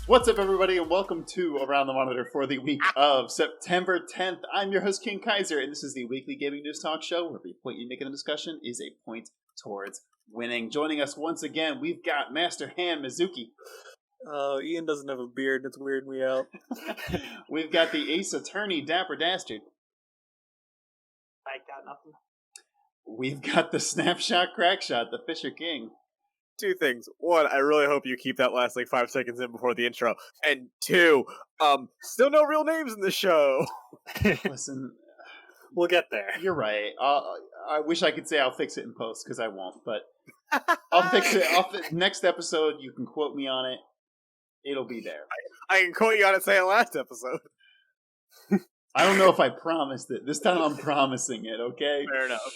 What's up, everybody, and welcome to Around the Monitor for the week of September 10th. I'm your host, King Kaiser, and this is the weekly gaming news talk show where every point you make in the discussion is a point towards winning. Joining us once again, we've got Master Hand Mizuki. Oh, Ian doesn't have a beard, and it's weirding me out. We've got the Ace Attorney, Dapper Dastard. I got nothing. We've got the Snapshot Crackshot, the Fisher King. Two things. One, I really hope you keep that last 5 seconds in before the intro. And two, still no real names in the show. Listen, we'll get there. You're right. I wish I could say I'll fix it in post, because I won't, but I'll fix it. Next episode, you can quote me on it. It'll be there. I can quote you on it, say it last episode. I don't know if I promised it. This time I'm promising it, okay? Fair enough.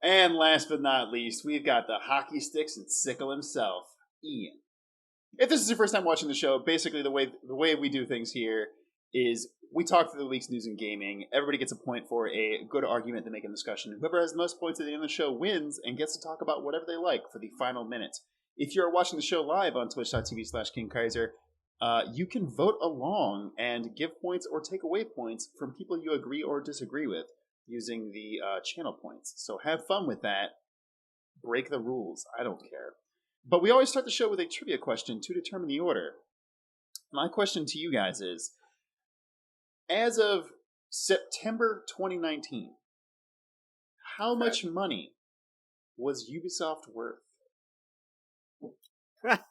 And last but not least, we've got the hockey sticks and sickle himself, Ian. If this is your first time watching the show, basically the way we do things here is we talk through the week's news and gaming. Everybody gets a point for a good argument to make a discussion. Whoever has the most points at the end of the show wins and gets to talk about whatever they like for the final minute. If you're watching the show live on twitch.tv/KingKaiser, you can vote along and give points or take away points from people you agree or disagree with, using the channel points. So have fun with that. Break the rules. I don't care. But we always start the show with a trivia question to determine the order. My question to you guys is, as of September 2019, how much money was Ubisoft worth?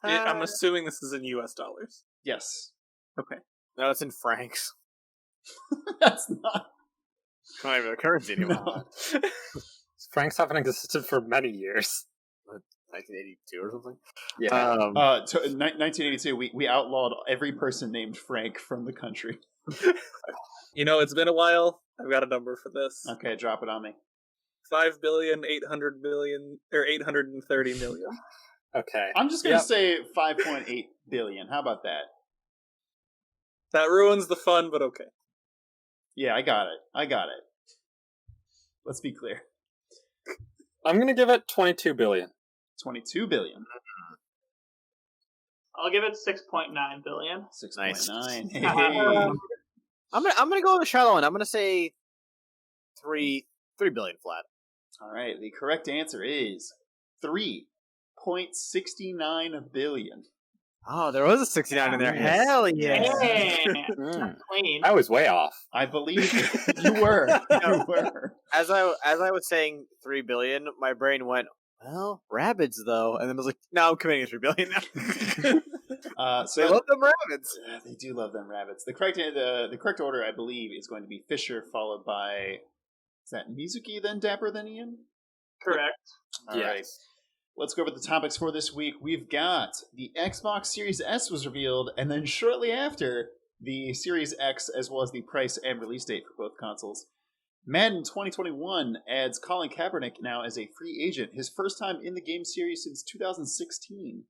I'm assuming this is in US dollars. Yes. Okay. No, it's in francs. That's not... It's not even a currency anymore. No. Francs haven't existed for many years. 1982 or something? Yeah. In 1982, we outlawed every person named Frank from the country. You know, it's been a while. I've got a number for this. Okay, drop it on me. 5,800,830 million. Okay. I'm just going to say 5.8 billion. How about that? That ruins the fun, but okay. Yeah, I got it. Let's be clear. I'm going to give it 22 billion. 22 billion. I'll give it 6.9 billion. 6.9. Nice. Hey. I'm gonna go with the shallow one. I'm gonna say 3 billion flat. All right, the correct answer is 3.69 billion. Oh, there was a 69 in there. Hell yeah! Hey, clean. I was way off. I believe you were. You were. As I was saying 3 billion, my brain went, well, rabbits though, and then I was like, no, I'm committing to 3 billion now. So they love them rabbits. They do love them rabbits. The correct order, I believe, is going to be Fisher, followed by, is that Mizuki, then Dapper, then Ian? Correct. All right. Let's go over the topics for this week. We've got the Xbox Series S was revealed, and then shortly after, the Series X, as well as the price and release date for both consoles. Madden 2021 adds Colin Kaepernick now as a free agent, his first time in the game series since 2016.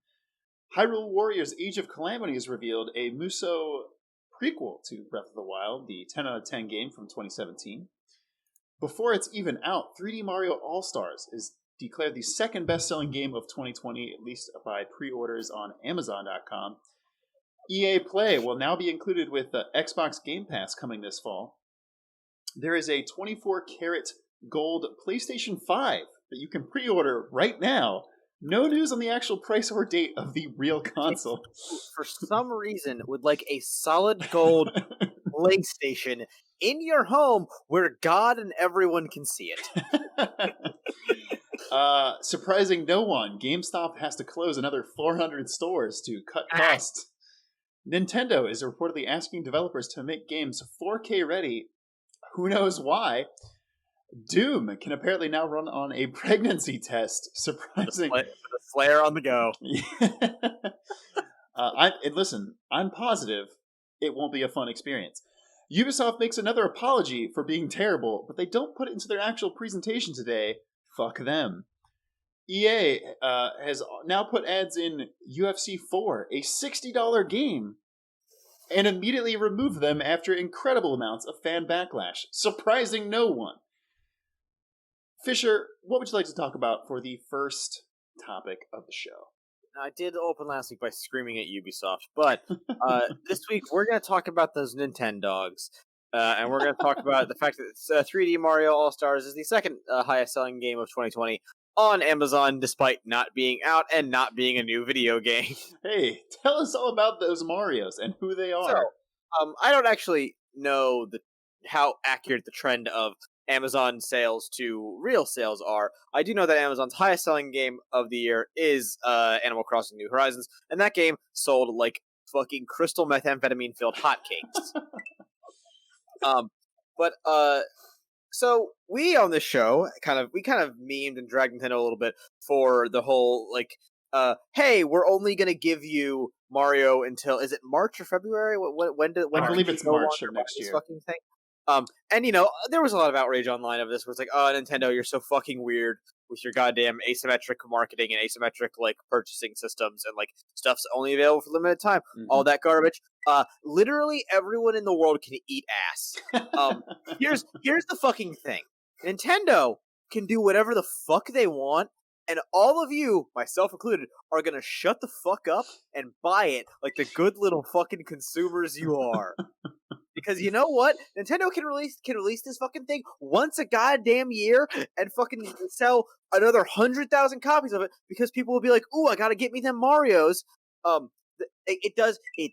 Hyrule Warriors Age of Calamity is revealed, a musou prequel to Breath of the Wild, the 10 out of 10 game from 2017. Before it's even out, 3D Mario All-Stars is declared the second best-selling game of 2020, at least by pre-orders on Amazon.com. EA Play will now be included with the Xbox Game Pass coming this fall. There is a 24-karat gold PlayStation 5 that you can pre-order right now. No news on the actual price or date of the real console. For some reason, would like a solid gold PlayStation in your home where God and everyone can see it. Surprising no one, GameStop has to close another 400 stores to cut costs. Nintendo is reportedly asking developers to make games 4K ready. Who knows why? Doom can apparently now run on a pregnancy test. Surprising. The Slayer on the go. Listen, I'm positive it won't be a fun experience. Ubisoft makes another apology for being terrible, but they don't put it into their actual presentation today. Fuck them. EA has now put ads in UFC 4, a $60 game, and immediately removed them after incredible amounts of fan backlash, surprising no one. Fisher, what would you like to talk about for the first topic of the show? I did open last week by screaming at Ubisoft, but this week we're going to talk about those Nintendogs. And we're going to talk about the fact that 3D Mario All-Stars is the second highest selling game of 2020 on Amazon, despite not being out and not being a new video game. Hey, tell us all about those Marios and who they are. So, I don't actually know how accurate the trend of Amazon sales to real sales are. I do know that Amazon's highest selling game of the year is Animal Crossing New Horizons, and that game sold like fucking crystal methamphetamine filled hotcakes. So we on this show kind of memed and dragged Nintendo a little bit for the whole like, hey, we're only gonna give you Mario until, is it March or February? When I believe it's March of next year. Fucking thing. And there was a lot of outrage online of this where it's like, oh, Nintendo, you're so fucking weird with your goddamn asymmetric marketing and asymmetric like purchasing systems and like stuff's only available for limited time. Mm-hmm. All that garbage. Literally everyone in the world can eat ass. Here's the fucking thing. Nintendo can do whatever the fuck they want, and all of you, myself included, are gonna shut the fuck up and buy it like the good little fucking consumers you are. Because you know what? Nintendo can release this fucking thing once a goddamn year and fucking sell another 100,000 copies of it because people will be like, "Ooh, I gotta get me them Marios." It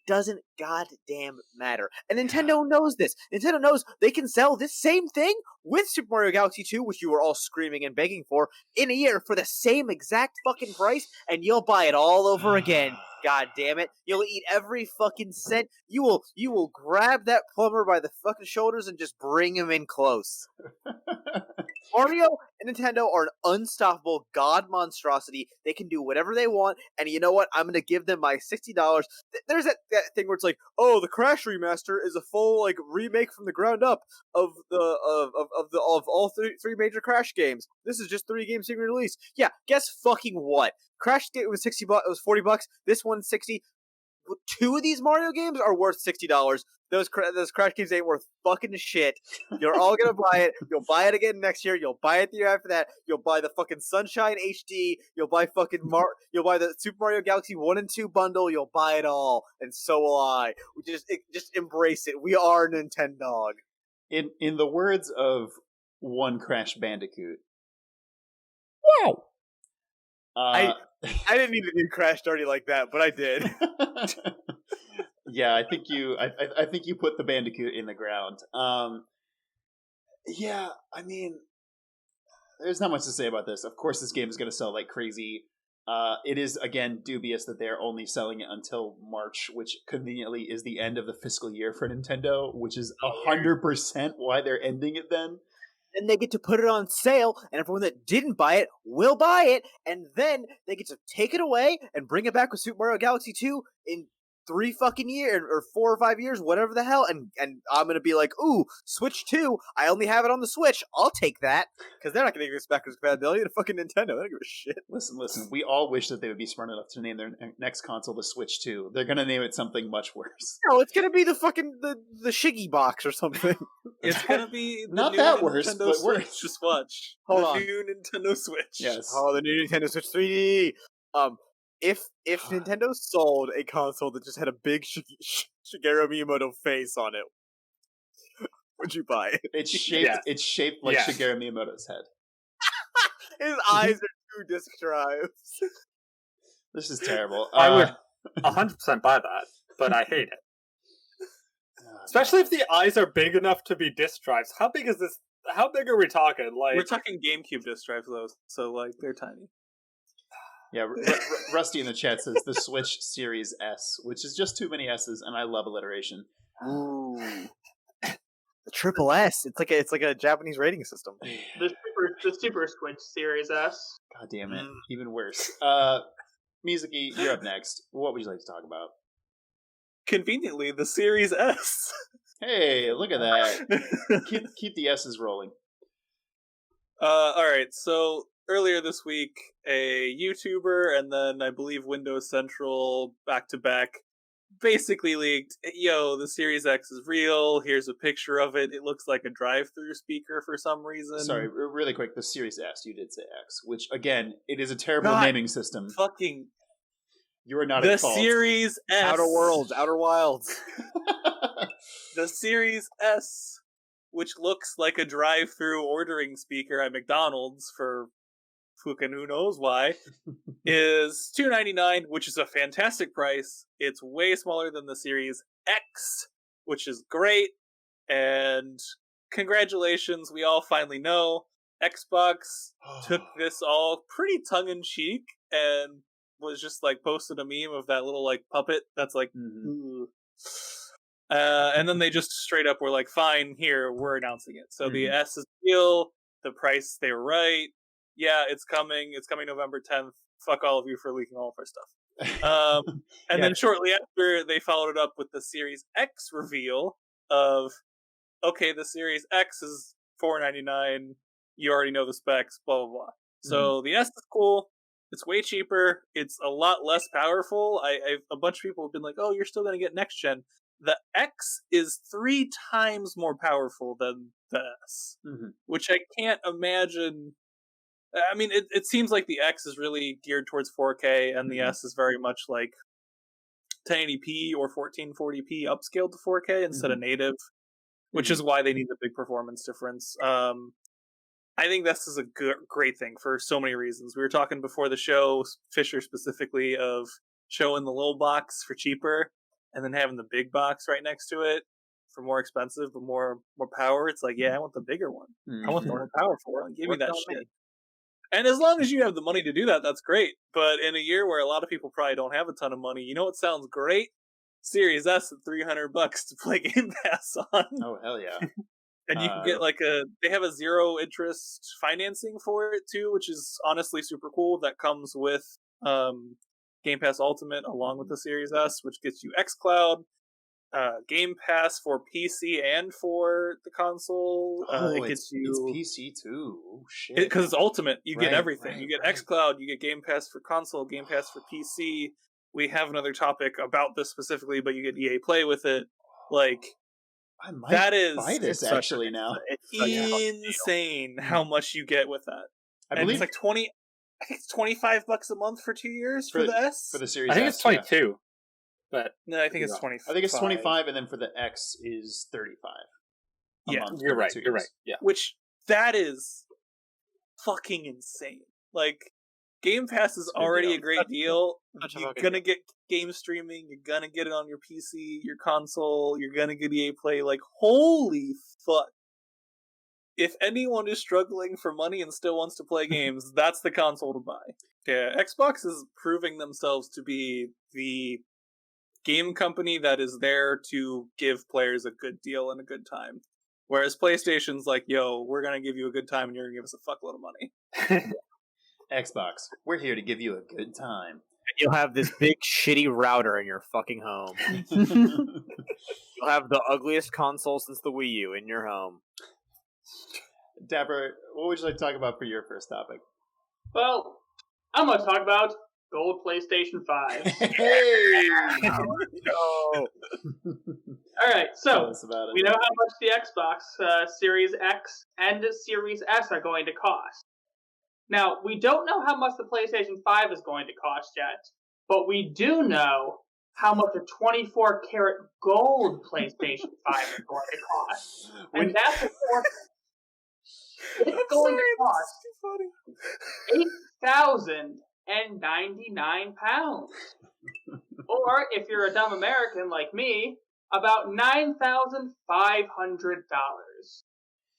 doesn't goddamn matter. And Nintendo knows this. Nintendo knows they can sell this same thing with Super Mario Galaxy 2, which you were all screaming and begging for, in a year for the same exact fucking price, and you'll buy it all over again. God damn it. You'll eat every fucking cent. You will grab that plumber by the fucking shoulders and just bring him in close. Mario and Nintendo are an unstoppable god monstrosity. They can do whatever they want, and you know what? I'm going to give them my $60. There's that thing where it's like, oh, the Crash remaster is a full like remake from the ground up of all three major Crash games. This is just 3 games being released. Yeah, guess fucking what? Crash game was $60. It was $40. This one's $60. 2 of these Mario games are worth $60. Those Crash games ain't worth fucking shit. You're all gonna buy it. You'll buy it again next year. You'll buy it the year after that. You'll buy the fucking Sunshine HD. You'll buy You'll buy the Super Mario Galaxy 1 and 2 bundle. You'll buy it all, and so will I. Just embrace it. We are Nintendo. In the words of one Crash Bandicoot. Wow. I didn't even do Crash dirty like that, but I did. Yeah, I think you put the Bandicoot in the ground. Yeah, I mean, there's not much to say about this. Of course, this game is going to sell like crazy. It is, again, dubious that they're only selling it until March, which conveniently is the end of the fiscal year for Nintendo, which is 100% why they're ending it then. Then they get to put it on sale, and everyone that didn't buy it will buy it, and then they get to take it away and bring it back with Super Mario Galaxy 2 in 3 fucking years, or 4 or 5 years, whatever the hell, and I'm gonna be like, ooh, Switch 2, I only have it on the Switch, I'll take that, because they're not gonna give us backwards compatibility to fucking Nintendo, they don't give a shit. Listen, we all wish that they would be smart enough to name their next console the Switch 2. They're gonna name it something much worse. No, it's gonna be the fucking, the Shiggy box or something. It's gonna be the not new that Nintendo worse, but Switch. worse. Just watch. Hold the on. new Nintendo Switch. Yes. Oh, the new Nintendo Switch 3D. If Nintendo sold a console that just had a big Shigeru Miyamoto face on it, would you buy it? It's shaped like Shigeru Miyamoto's head. His eyes are 2 disc drives. This is terrible. I would 100% buy that, but I hate it. Especially if the eyes are big enough to be disc drives. How big is this? How big are we talking? Like, we're talking GameCube disc drives, though, so like they're tiny. Yeah, Rusty in the chat says the Switch Series S, which is just too many S's, and I love alliteration. Ooh, the triple S. It's like a Japanese rating system. The Super Switch Series S. God damn it, even worse. Mizuki, you're up next. What would you like to talk about? Conveniently, the Series S. Hey, look at that. keep the S's rolling. All right, so earlier this week, a YouTuber and then I believe Windows Central back-to-back basically leaked, yo, the Series X is real. Here's a picture of it. It looks like a drive-through speaker for some reason. Sorry, really quick. The Series S, you did say X, which again, it is a terrible God, naming system. Fucking You are not the at fault. Series S, Outer Worlds, Outer Wilds. the Series S, which looks like a drive-through ordering speaker at McDonald's for fucking who knows why, is $299, which is a fantastic price. It's way smaller than the Series X, which is great. And congratulations, we all finally know Xbox took this all pretty tongue-in-cheek and was just like posted a meme of that little like puppet that's like, ooh. And then they just straight up were like, fine, here, we're announcing it. So the S is real, the price, they were right. Yeah, it's coming November 10th. Fuck all of you for leaking all of our stuff. And then shortly after, they followed it up with the Series X reveal of, okay, the Series X is $499. You already know the specs, blah, blah, blah. So the S is cool. It's way cheaper. It's a lot less powerful. A bunch of people have been like, oh, you're still going to get next gen. The X is 3 times more powerful than the S, which I can't imagine. I mean, it seems like the X is really geared towards 4K, and the S is very much like 1080p or 1440p upscaled to 4K instead of native, which is why they need the big performance difference. I think this is a great thing for so many reasons. We were talking before the show, Fisher specifically, of showing the little box for cheaper and then having the big box right next to it for more expensive but more power. It's like, yeah, I want the bigger one. I want the more powerful one. Give me that shit. And as long as you have the money to do that, that's great. But in a year where a lot of people probably don't have a ton of money, you know what sounds great? Series S at $300 to play Game Pass on. Oh, hell yeah. And you can get they have a 0 interest financing for it too, which is honestly super cool. That comes with Game Pass Ultimate along with the Series S, which gets you xCloud, Game Pass for PC and for the console. It gets you it's PC too. Oh, shit. Because it's Ultimate. You get everything. You get right. xCloud, you get Game Pass for console, Game Pass for PC. We have another topic about this specifically, but you get EA Play with it. Like, I might that is buy this actually now. It's insane how much you get with that. I believe it's like 20. I think it's $25 a month for 2 years for the S. For the Series I think S, it's 22. But no, I think it's 25. I think it's 25, and then for the X is 35. Yeah, you're right. You're right. Yeah, which that is fucking insane. Like, Game Pass is already a great deal. You're gonna get game streaming. You're gonna get it on your PC, your console. You're gonna get EA Play. Like, holy fuck! If anyone is struggling for money and still wants to play games, that's the console to buy. Yeah, Xbox is proving themselves to be the game company that is there to give players a good deal and a good time. Whereas PlayStation's like, yo, we're gonna give you a good time and you're gonna give us a fuckload of money. Xbox, we're here to give you a good time. You'll have this big shitty router in your fucking home. You'll have the ugliest console since the Wii U in your home. Dapper, what would you like to talk about for your first topic? Well, I'm going to talk about Gold PlayStation 5. Hey! No. Alright, so Tell us about it. we know how much the Xbox Series X and the Series S are going to cost. Now, we don't know how much the PlayStation 5 is going to cost yet, but we do know how much a 24-karat gold PlayStation 5 is going to cost. And that's it's going to cost £8,099. Or, if you're a dumb American like me, about $9,500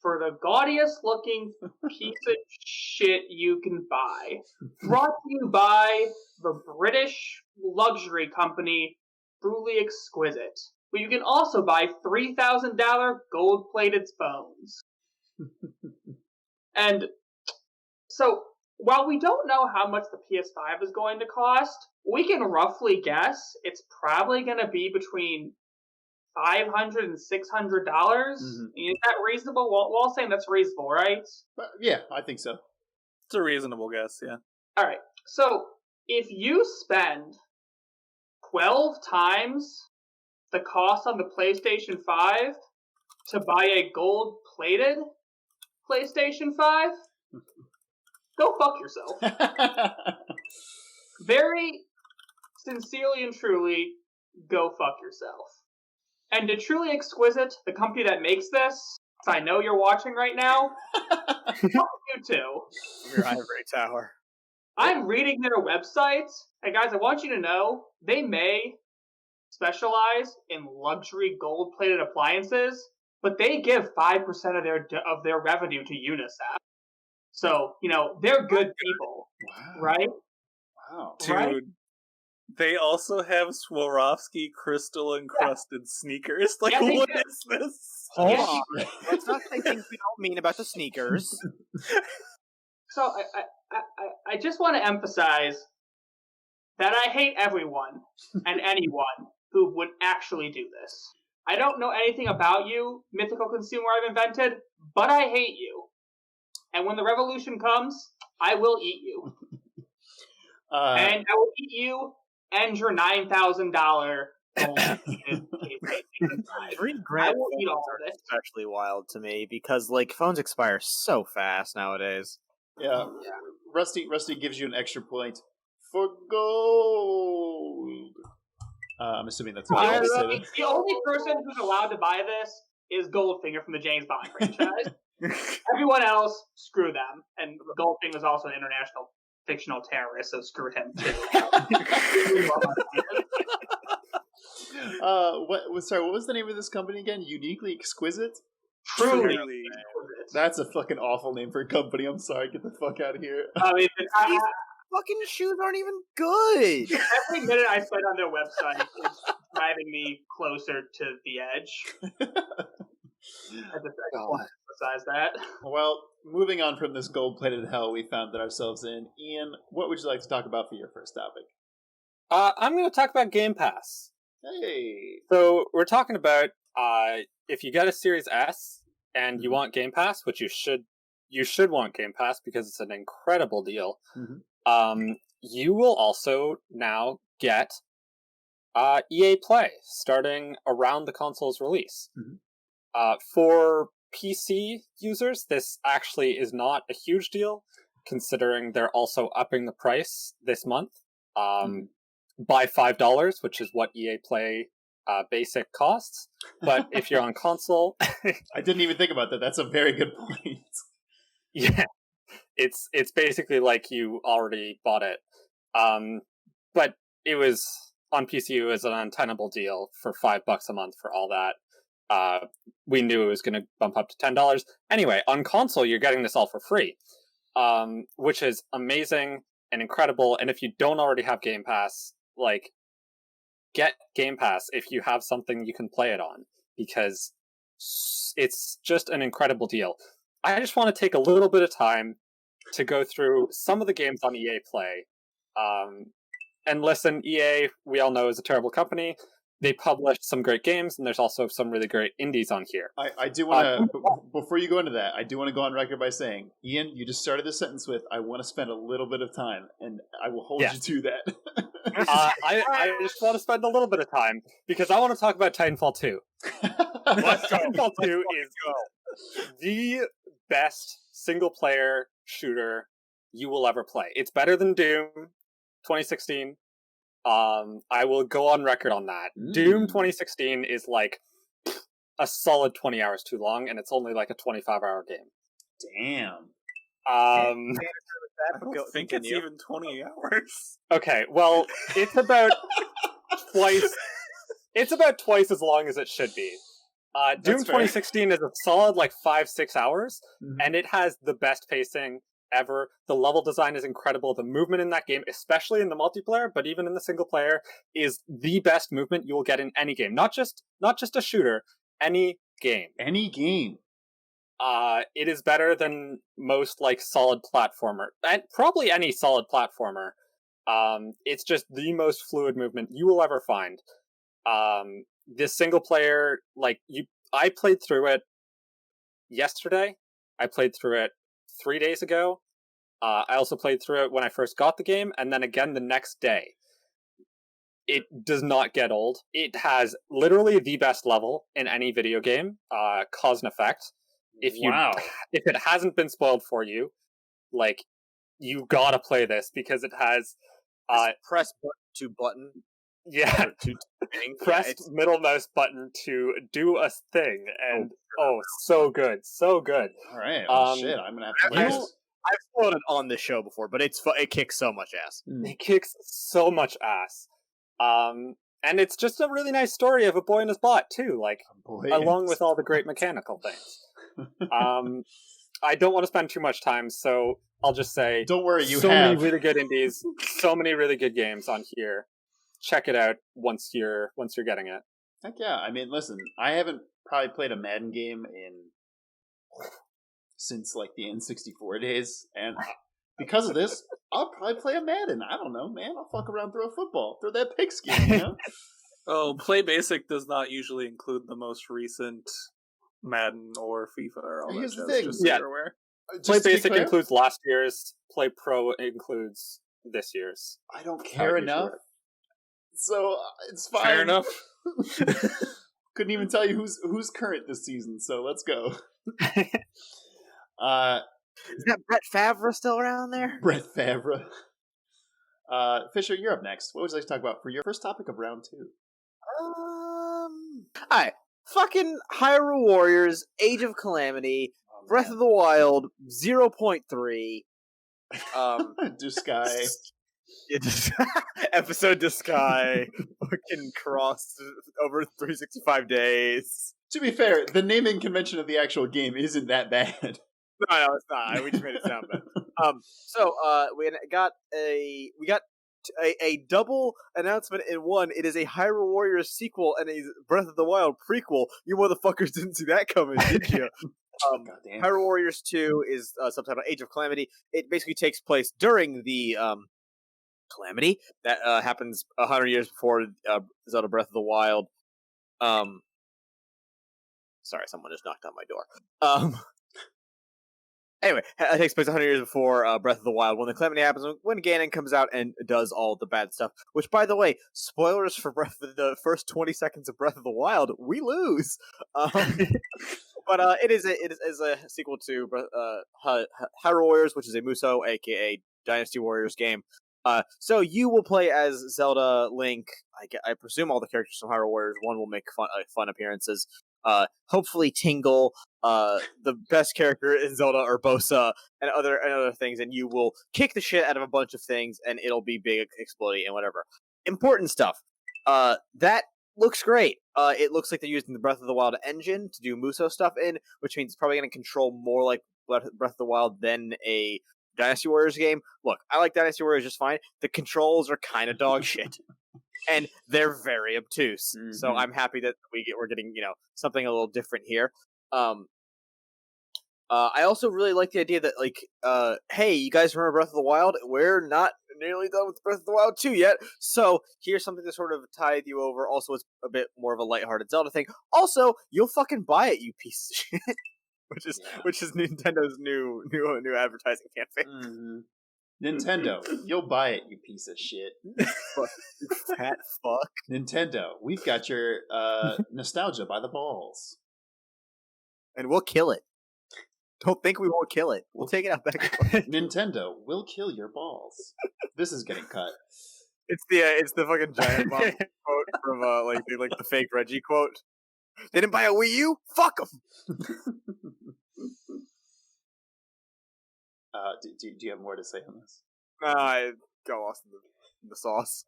for the gaudiest looking piece of shit you can buy. Brought to you by the British luxury company Truly Exquisite, where you can also buy $3,000 gold-plated phones. And so, while we don't know how much the PS5 is going to cost, we can roughly guess it's probably going to be between $500 and $600. Is that reasonable? We're all saying that's reasonable, right? Yeah, I think so. It's a reasonable guess, yeah. Alright, so if you spend 12 times the cost on the PlayStation 5 to buy a gold-plated PlayStation 5, go fuck yourself. Very sincerely and truly, go fuck yourself. And to Truly Exquisite, the company that makes this, I know you're watching right now, fuck you too. Your ivory tower. I'm reading their website, and guys, I want you to know, they may specialize in luxury gold-plated appliances, but they give 5% of their revenue to UNICEF. So, they're good people, Wow. right? Wow. Dude, Right? they also have Swarovski crystal-encrusted sneakers. Like, Yeah, they what do. is this? Hold Yeah. on. Let's not say things we don't mean about the sneakers. So I just want to emphasize that I hate everyone and anyone who would actually do this. I don't know anything about you, mythical consumer I've invented, but I hate you. And when the revolution comes, I will eat you. And I will eat you and your $9,000 $3 grand I will eat all phones of it. especially wild to me because phones expire so fast nowadays. Yeah. Rusty gives you an extra point for gold. I'm assuming that's what you said. The only person who's allowed to buy this is Goldfinger from the James Bond franchise. Everyone else, screw them. And Goldfinger is also an international fictional terrorist, so screw him too. What was the name of this company again? Uniquely Exquisite? Truly. That's a fucking awful name for a company. I'm sorry. Get the fuck out of here. I mean, These fucking shoes aren't even good. every minute I spend on their website is driving me closer to the edge. I just want to emphasize that. Well, moving on from this gold-plated hell we found ourselves in, Ian, what would you like to talk about for your first topic? I'm going to talk about Game Pass. Hey. So we're talking about if you get a Series S and you want Game Pass, which you should want Game Pass because it's an incredible deal. Mm-hmm. You will also now get EA Play starting around the console's release. Mm-hmm. For PC users, this actually is not a huge deal, considering they're also upping the price this month by $5, which is what EA Play basic costs. But if you're on console, I didn't even think about that. That's a very good point. yeah, it's basically like you already bought it. But it was on PC. It was an untenable deal for $5 a month for all that. We knew it was going to bump up to $10. Anyway, on console, you're getting this all for free, which is amazing and incredible. And if you don't already have Game Pass, get Game Pass if you have something you can play it on, because it's just an incredible deal. I just want to take a little bit of time to go through some of the games on EA Play. And listen, EA, we all know, is a terrible company. They published some great games, and there's also some really great indies on here. I do want to, before you go into that, I do want to go on record by saying, Ian, you just started this sentence with, I want to spend a little bit of time, and I will hold you to that. I just want to spend a little bit of time, because I want to talk about Titanfall 2. Titanfall 2 is the best single-player shooter you will ever play. It's better than Doom 2016. I will go on record on that. Doom 2016 is a solid 20 hours too long, and it's only a 25-hour game. Damn. I don't think it's even 20 hours. Okay, well, it's about twice. It's about twice as long as it should be. Doom 2016 is a solid 5-6 hours, and it has the best pacing ever. The level design is incredible. The movement in that game, especially in the multiplayer, but even in the single player, is the best movement you will get in any game. Not just a shooter, any game. Any game. It is better than most solid platformer, and probably any solid platformer. It's just the most fluid movement you will ever find. This single player, I played through it yesterday. I played through it 3 days ago. I also played through it when I first got the game, and then again the next day. it does not get old. It has literally the best level in any video game, cause and effect. If it hasn't been spoiled for you, like, you gotta play this because it has press button to button. Yeah, press middle mouse button to do a thing, and so good. All right, shit, I'm gonna have to play this. I've spoiled it on this show before, but it kicks so much ass. It kicks so much ass. And it's just a really nice story of a boy and his bot too, like, along with all the great mechanical things. I don't want to spend too much time, so I'll just say, don't worry, many really good indies, so many really good games on here. Check it out once you're getting it. Heck yeah! I mean, listen, I haven't probably played a Madden game since like the N64 days, and because of this, I'll probably play a Madden. I don't know, man. I'll fuck around, throw a football, throw that pigskin, you know? Oh, Play Basic does not usually include the most recent Madden or FIFA or all that. Here's the thing. Just so you're aware. Play Basic includes last year's. Play Pro includes this year's. I don't care enough, so it's fine. Fair enough. Couldn't even tell you who's current this season, so let's go. Is that Brett Favre still around there? Brett Favre. Fisher, you're up next. What would you like to talk about for your first topic of round 2? Alright. Fucking Hyrule Warriors, Age of Calamity, Breath of the Wild, 0.3. Duskai. Episode Duskai. Fucking crossed over 365 days. To be fair, the naming convention of the actual game isn't that bad. No, it's not. We just made it sound bad. So we got a double announcement in one. It is a Hyrule Warriors sequel and a Breath of the Wild prequel. You motherfuckers didn't see that coming, did you? Hyrule Warriors 2 is subtitled Age of Calamity. It basically takes place during the Calamity that happens 100 years before Zelda Breath of the Wild. Sorry, someone just knocked on my door. Anyway, it takes place 100 years before Breath of the Wild, when the Calamity happens, when Ganon comes out and does all the bad stuff. Which, by the way, spoilers for the first 20 seconds of Breath of the Wild, we lose. But it is a sequel to Hyrule Warriors, which is a musou, aka Dynasty Warriors game. So you will play as Zelda, Link. I presume all the characters from Hyrule Warriors 1 will make fun appearances. Hopefully Tingle, the best character in Zelda, or Bosa, and other things, and you will kick the shit out of a bunch of things, and it'll be big, exploding, and whatever. Important stuff. That looks great. It looks like they're using the Breath of the Wild engine to do Musou stuff in, which means it's probably going to control more like Breath of the Wild than a Dynasty Warriors game. Look, I like Dynasty Warriors just fine. The controls are kind of dog shit. And they're very obtuse, so I'm happy that we're getting something a little different here. I also really like the idea that hey, you guys remember Breath of the Wild? We're not nearly done with Breath of the Wild 2 yet, so here's something to sort of tide you over. Also, it's a bit more of a lighthearted Zelda thing. Also, you'll fucking buy it, you piece of shit. which is Nintendo's new advertising campaign. Nintendo, you'll buy it, you piece of shit. Fat fuck. Nintendo, we've got your nostalgia by the balls. And we'll kill it. Don't think we won't kill it. We'll take it out back. Nintendo will kill your balls. This is getting cut. It's the fucking giant bomb quote from the fake Reggie quote. They didn't buy a Wii U? Fuck them! Do you have more to say on this? I got lost in the sauce.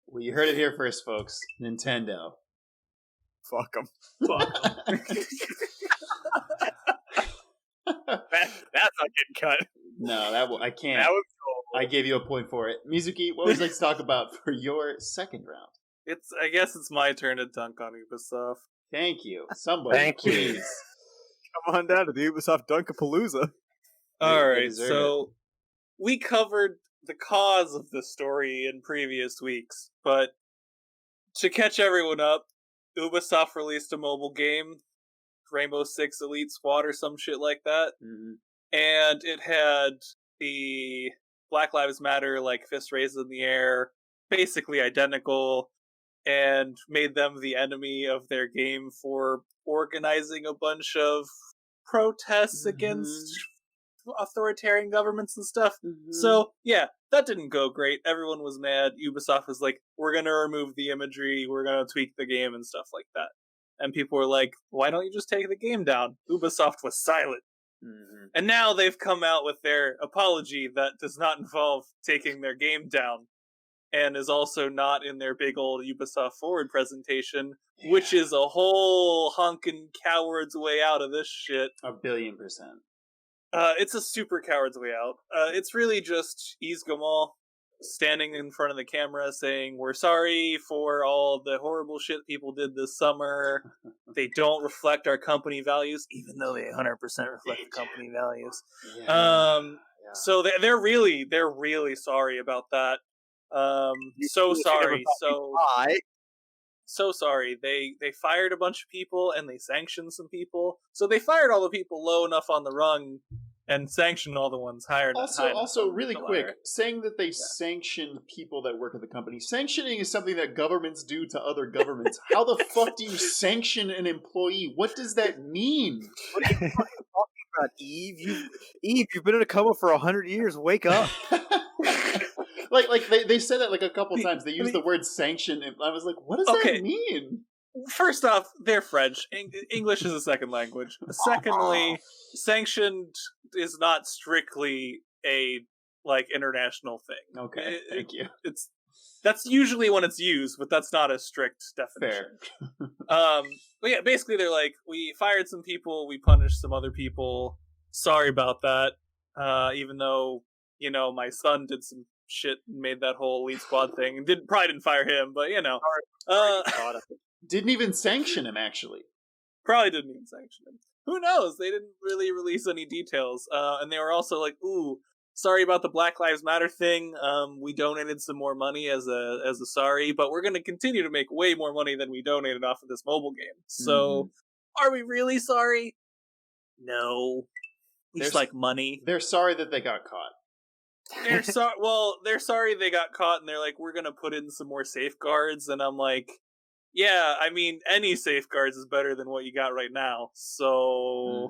Well, you heard it here first, folks. Nintendo. Fuck them. Fuck 'em. That's not getting cut. No, I can't. That was cool. I gave you a point for it. Mizuki, what would you like to talk about for your second round? I guess it's my turn to dunk on Ubisoft. Thank you. Somebody, please. Come on down to the Ubisoft Dunkapalooza. Alright, so we covered the cause of the story in previous weeks, but to catch everyone up, Ubisoft released a mobile game, Rainbow Six Elite Squad or some shit like that, and it had the Black Lives Matter fist raised in the air, basically identical and made them the enemy of their game for organizing a bunch of protests against authoritarian governments and stuff. So, yeah, that didn't go great. Everyone was mad. Ubisoft was like, we're going to remove the imagery, we're going to tweak the game and stuff like that. And people were like, why don't you just take the game down? Ubisoft was silent. And now they've come out with their apology that does not involve taking their game down, and is also not in their big old Ubisoft Forward presentation, which is a whole honkin' coward's way out of this shit. 1,000,000,000%. It's a super coward's way out. It's really just Izgamal standing in front of the camera saying, we're sorry for all the horrible shit people did this summer. They don't reflect our company values, even though they 100% reflect the company values. So they're really sorry about that. So sorry. So sorry. They fired a bunch of people and they sanctioned some people. So they fired all the people low enough on the rung and sanctioned all the ones higher. Also, really quick, saying that they sanctioned people that work at the company. Sanctioning is something that governments do to other governments. How the fuck do you sanction an employee? What does that mean? What are you talking about, Eve? You've been in a coma for 100 years. Wake up. Like they said that like a couple times. They used the word sanction, and I was like, what does that mean? First off, they're French. English is a second language. Secondly, sanctioned is not strictly a international thing. Okay, thank you. That's usually when it's used, but that's not a strict definition. Fair. But yeah, basically they're like, we fired some people, we punished some other people. Sorry about that. Even though, my son did some shit and made that whole Elite Squad thing, and probably didn't fire him, but didn't even sanction him, actually. Probably didn't even sanction him. Who knows? They didn't really release any details. And they were also like, ooh, sorry about the Black Lives Matter thing. We donated some more money as a sorry, but we're going to continue to make way more money than we donated off of this mobile game. So, are we really sorry? No. We just like money. They're sorry that they got caught. They're sorry they got caught, and they're like, we're going to put in some more safeguards, and I'm like, yeah, I mean, any safeguards is better than what you got right now. So,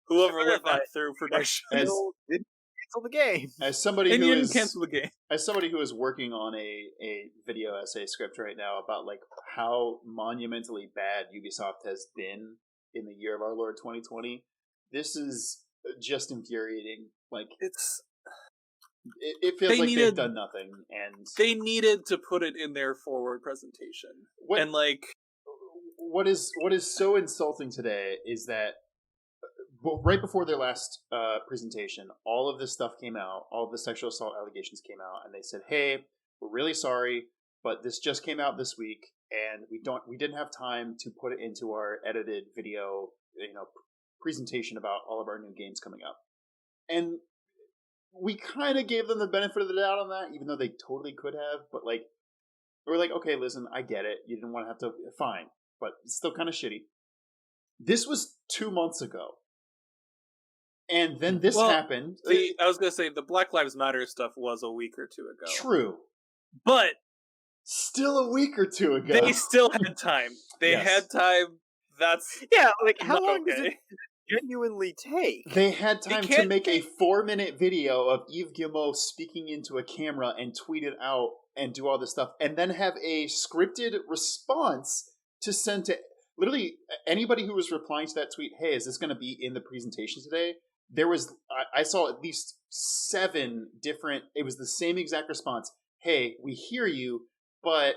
whoever let that through production didn't cancel the game. As somebody who didn't cancel the game. As somebody who is working on a video essay script right now about like how monumentally bad Ubisoft has been in the year of our Lord 2020, this is just infuriating. Like it feels like they've done nothing, and they needed to put it in their forward presentation. What is so insulting today is that right before their last presentation, all of this stuff came out, all of the sexual assault allegations came out, and they said, "Hey, we're really sorry, but this just came out this week, and we didn't have time to put it into our edited video, presentation about all of our new games coming up." And we kind of gave them the benefit of the doubt on that, even though they totally could have. But we're like, okay, listen, I get it. You didn't want to have to, fine, but it's still kind of shitty. This was 2 months ago, and then this happened. I was gonna say the Black Lives Matter stuff was a week or two ago. True, but still a week or two ago. They still had time. They had time. That's how long does it genuinely take? They had time to make a 4-minute video of Yves Guillemot speaking into a camera and tweet it out and do all this stuff, and then have a scripted response to send to literally anybody who was replying to that tweet. Hey, is this going to be in the presentation today? There was, I saw at least 7 different, it was the same exact response. Hey, we hear you, but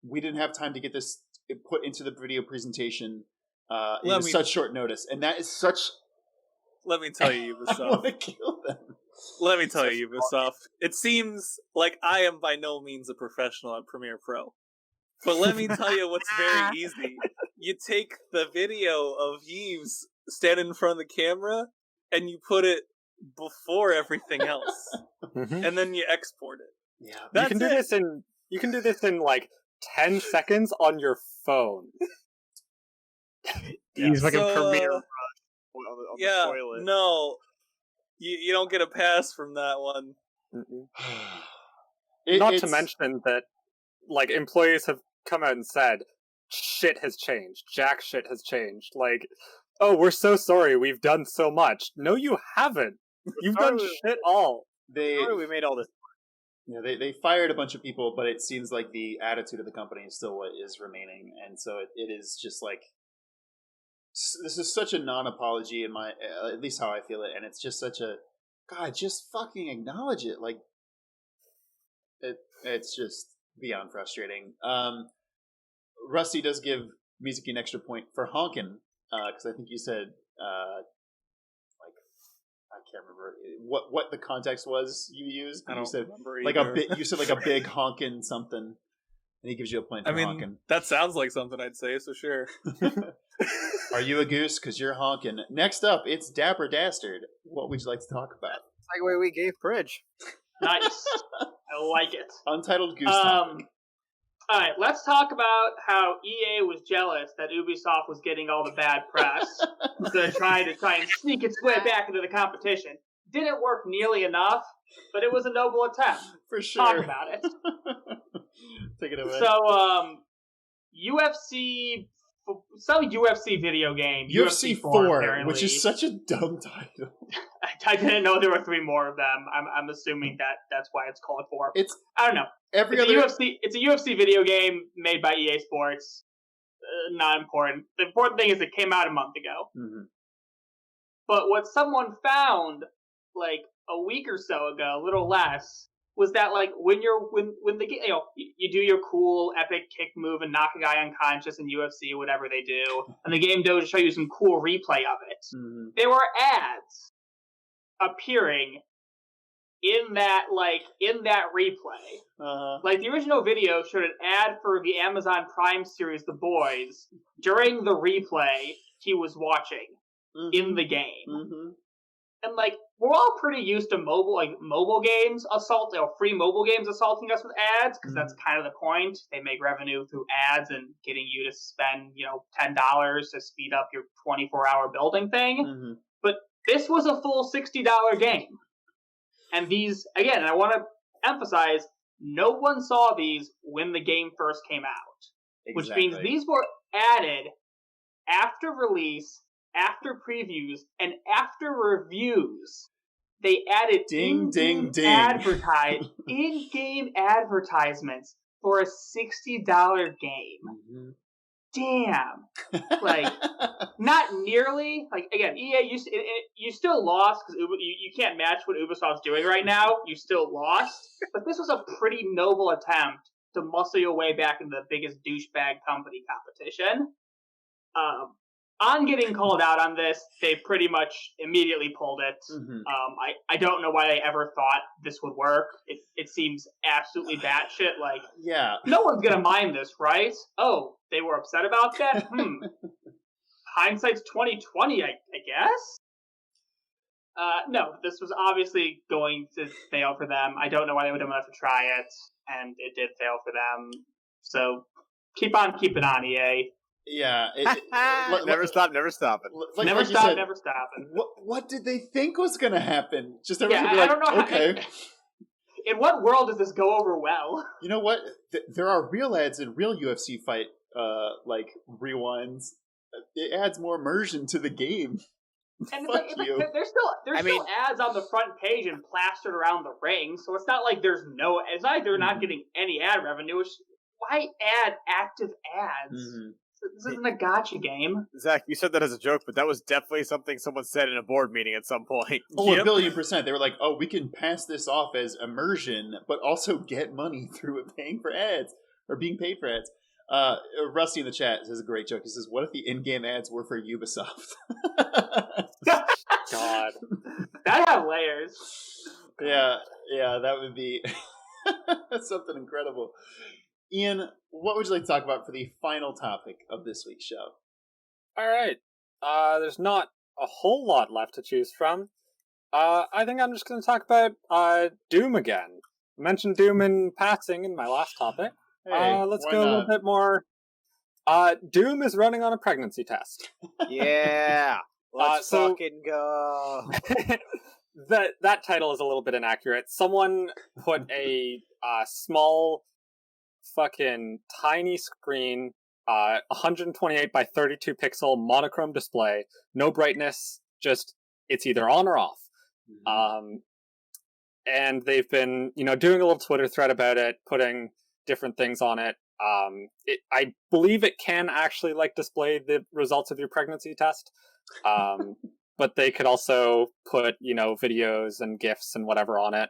we didn't have time to get this put into the video presentation in such short notice. And that is such... Let me tell you, Ubisoft. I want to kill them. Let me tell you, Ubisoft. It seems like I am by no means a professional at Premiere Pro. But let me tell you what's very easy. You take the video of Yves standing in front of the camera, and you put it before everything else. And then you export it. Yeah, you can do this in like 10 seconds on your phone. Use like a Premiere Rush on the toilet. No, you don't get a pass from that one. Not to mention that like, employees have come out and said, shit has changed. Jack shit has changed. Like, oh, we're so sorry, we've done so much. No, you haven't. You've done shit all. We made all this. Yeah, they fired a bunch of people, but it seems like the attitude of the company is still what is remaining, and so it is just like, this is such a non-apology in my, at least how I feel it, and it's just such a, God, just fucking acknowledge it. Like, it's just beyond frustrating. Rusty does give Mizuki an extra point for honkin', because I think you said, like, I can't remember what the context was you used. I don't you said remember like either. a bit. You said like a big honkin' something, and he gives you a point for honkin'. That sounds like something I'd say, so sure. Are you a goose? Because you're honkin'. Next up, it's Dapper Dastard. What would you like to talk about? Segue we gave Bridge. Nice. I like it. Untitled Goose topic. Alright, let's talk about how EA was jealous that Ubisoft was getting all the bad press. So try and sneak its way back into the competition. Didn't work nearly enough, but it was a noble attempt. For sure. Talk about it. Take it away. So, some UFC video game. UFC 4, which is such a dumb title. I didn't know there were 3 more of them. I'm assuming that's why it's called 4. I don't know. It's a UFC video game made by EA Sports. Not important. The important thing is it came out a month ago. Mm-hmm. But what someone found like a week or so ago, a little less, was that like when the game, you do your cool epic kick move and knock a guy unconscious in UFC or whatever they do, and the game does show you some cool replay of it. Mm-hmm. There were ads appearing in that replay. Uh-huh. Like the original video showed an ad for the Amazon Prime series The Boys during the replay he was watching in the game. Mm-hmm. And like we're all pretty used to mobile games free mobile games assaulting us with ads, because that's kind of the point. They make revenue through ads and getting you to spend $10 to speed up your 24-hour building thing. Mm-hmm. But this was a full $60 game. And these, again, and I want to emphasize, no one saw these when the game first came out. Exactly. Which means these were added after release, after previews, and after reviews. They added in-game advertisements for a $60 game. Mm-hmm. Damn. Like, not nearly. Like, again, EA, you still lost, because you can't match what Ubisoft's doing right now. You still lost. But this was a pretty noble attempt to muscle your way back into the biggest douchebag company competition. On getting called out on this, they pretty much immediately pulled it. Mm-hmm. I don't know why they ever thought this would work. It seems absolutely batshit. Like, yeah, no one's gonna mind this, right? Oh, they were upset about that? Hindsight's 2020, I guess? No, this was obviously going to fail for them. I don't know why they would have enough to try it, and it did fail for them. So, keep on keeping on, EA. Yeah. Never stop, never stopping. Never stop, never stopping. What did they think was going to happen? Just everyone be I like, don't know okay. In what world does this go over well? You know what? There are real ads in real UFC fight, like, rewinds. It adds more immersion to the game. And Fuck you. There's still ads on the front page and plastered around the ring, so it's not like it's not like they're not getting any ad revenue. Why add active ads? Mm-hmm. This isn't a gotcha game. Zach, you said that as a joke, but that was definitely something someone said in a board meeting at some point. Oh, yep. 1,000,000,000%. They were like, oh, we can pass this off as immersion, but also get money through paying for ads, or being paid for ads. Rusty in the chat says a great joke. He says, what if the in-game ads were for Ubisoft? God. That'd have layers. Yeah, that would be something incredible. Ian, what would you like to talk about for the final topic of this week's show? All right. There's not a whole lot left to choose from. I think I'm just going to talk about Doom again. I mentioned Doom in passing in my last topic. Hey, let's go a little bit more. Doom is running on a pregnancy test. Yeah. Let's fucking go. That title is a little bit inaccurate. Someone put a small fucking tiny screen, 128 by 32 pixel monochrome display, no brightness, just it's either on or off. And they've been, doing a little Twitter thread about it, putting different things on it. I believe it can actually display the results of your pregnancy test. But they could also put, videos and GIFs and whatever on it.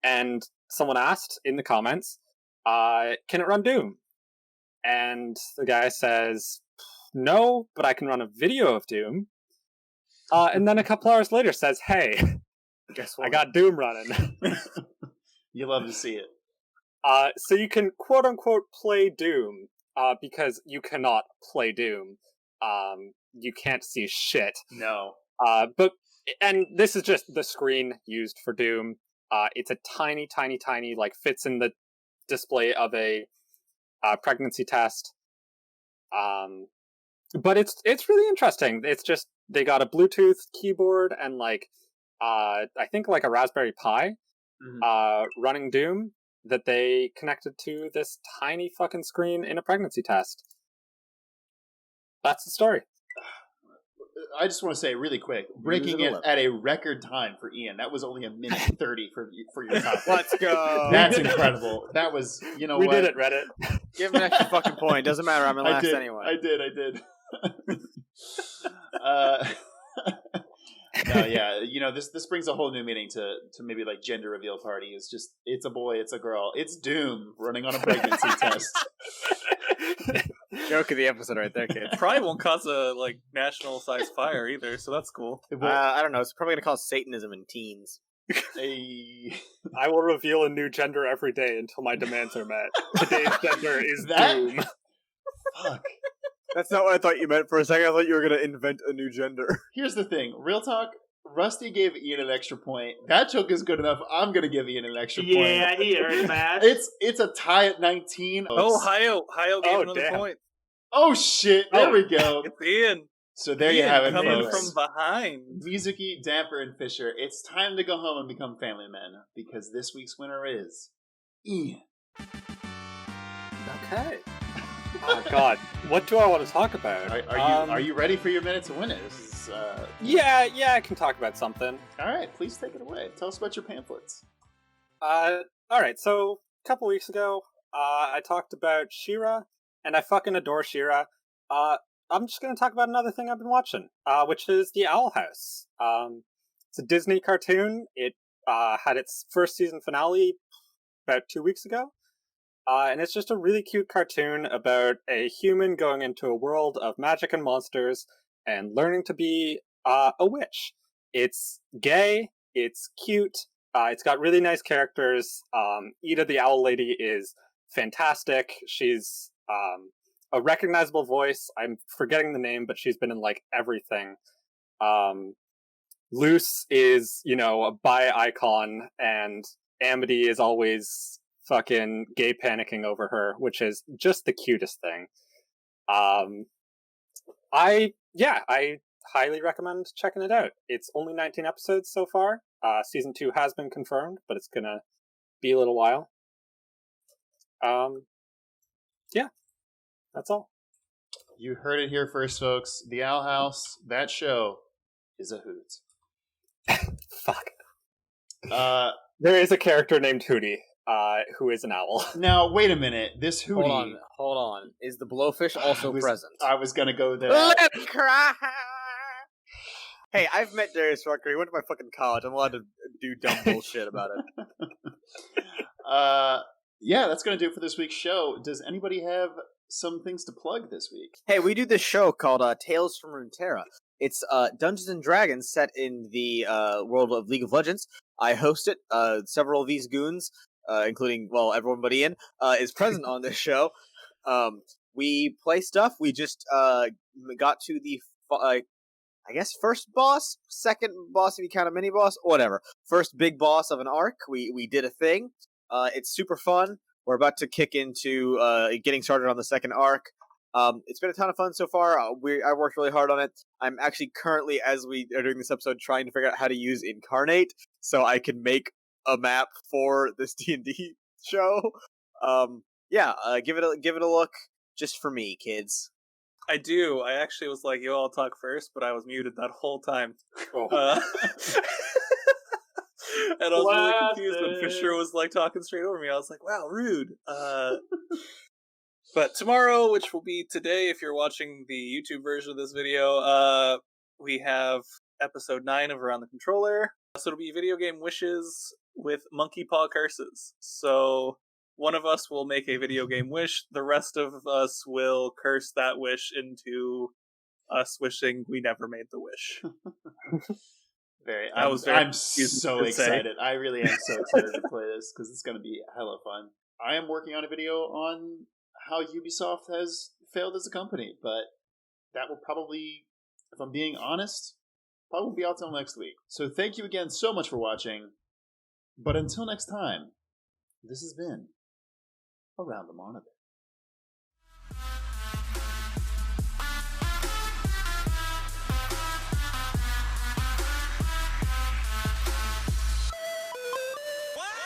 And someone asked in the comments, can it run Doom? And the guy says, no, but I can run a video of Doom. And then a couple hours later says, hey, guess what? I got Doom running. You love to see it. So you can quote-unquote play Doom, because you cannot play Doom. You can't see shit. No. And this is just the screen used for Doom. It's a tiny, fits in the display of a pregnancy test. But it's really interesting. It's just, they got a Bluetooth keyboard and I think a Raspberry Pi, running Doom that they connected to this tiny fucking screen in a pregnancy test. That's the story. I just want to say really quick, breaking it at a record time for Ian. That was only a minute 30 for your top. Let's go. That's incredible. That was, we did it, Reddit. Give him an extra fucking point. Doesn't matter. I'm in last anyway. I did. No, yeah, this brings a whole new meaning to maybe gender reveal party. It's a boy, it's a girl, it's Doom running on a pregnancy test. Joke of the episode right there, kid. Probably won't cause a national size fire either, so that's cool. I don't know. It's probably gonna cause Satanism in teens. I will reveal a new gender every day until my demands are met. Today's gender is Doom. Fuck. That's not what I thought you meant for a second. I thought you were going to invent a new gender. Here's the thing. Real talk, Rusty gave Ian an extra point. That joke is good enough. I'm going to give Ian an extra point. Yeah, he earned that. It's a tie at 19. Oh, Hayo gave another point. Oh, shit. There we go. It's Ian. So there you have it, coming folks. from behind. Mizuki, Damper, and Fisher. It's time to go home and become family men, because this week's winner is Ian. Okay. Oh God, what do I want to talk about? Are you ready for your minute to win it? This is, Yeah, I can talk about something. All right, please take it away. Tell us about your pamphlets. All right. So a couple weeks ago, I talked about She-Ra, and I fucking adore She-Ra. I'm just going to talk about another thing I've been watching, which is The Owl House. It's a Disney cartoon. It had its first season finale about 2 weeks ago. And it's just a really cute cartoon about a human going into a world of magic and monsters and learning to be a witch. It's gay, it's cute, it's got really nice characters. Ida the Owl Lady is fantastic. She's a recognizable voice. I'm forgetting the name, but she's been in everything. Luce is, a bi icon, and Amity is always fucking gay panicking over her, which is just the cutest thing. I highly recommend checking it out. It's only 19 episodes so far. Season 2 has been confirmed, but it's gonna be a little while. Yeah, that's all. You heard it here first, folks. The Owl House, that show is a hoot. Fuck. There is a character named Hootie, who is an owl. Now, wait a minute. This Hootie... Hold on. Is the Blowfish also present? I was gonna go there. Let me cry! Hey, I've met Darius Rucker. He went to my fucking college. I'm allowed to do dumb bullshit about it. Yeah, that's gonna do it for this week's show. Does anybody have some things to plug this week? Hey, we do this show called Tales from Runeterra. It's Dungeons and Dragons set in the world of League of Legends. I host it. Several of these goons, including, everyone but Ian, is present on this show. We play stuff. We just got to the, first boss, second boss if you count a mini boss, whatever. First big boss of an arc. We did a thing. It's super fun. We're about to kick into getting started on the second arc. It's been a ton of fun so far. I worked really hard on it. I'm actually currently, as we are doing this episode, trying to figure out how to use Incarnate so I can make a map for this D&D show. Give it a look, just for me, kids. I do. I actually was like, yo, I'll talk first, but I was muted that whole time. Cool. And I was really confused when Fisher was like talking straight over me. I was like, wow, rude. But tomorrow, which will be today if you're watching the YouTube version of this video, we have episode 9 of Around the Controller. So it'll be video game wishes with monkey paw curses. So one of us will make a video game wish. The rest of us will curse that wish into us wishing we never made the wish. I'm so excited. I really am so excited to play this because it's going to be hella fun. I am working on a video on how Ubisoft has failed as a company, but that will probably, if I'm being honest, probably won't be out till next week. So thank you again so much for watching. But until next time, this has been Around the Monitor.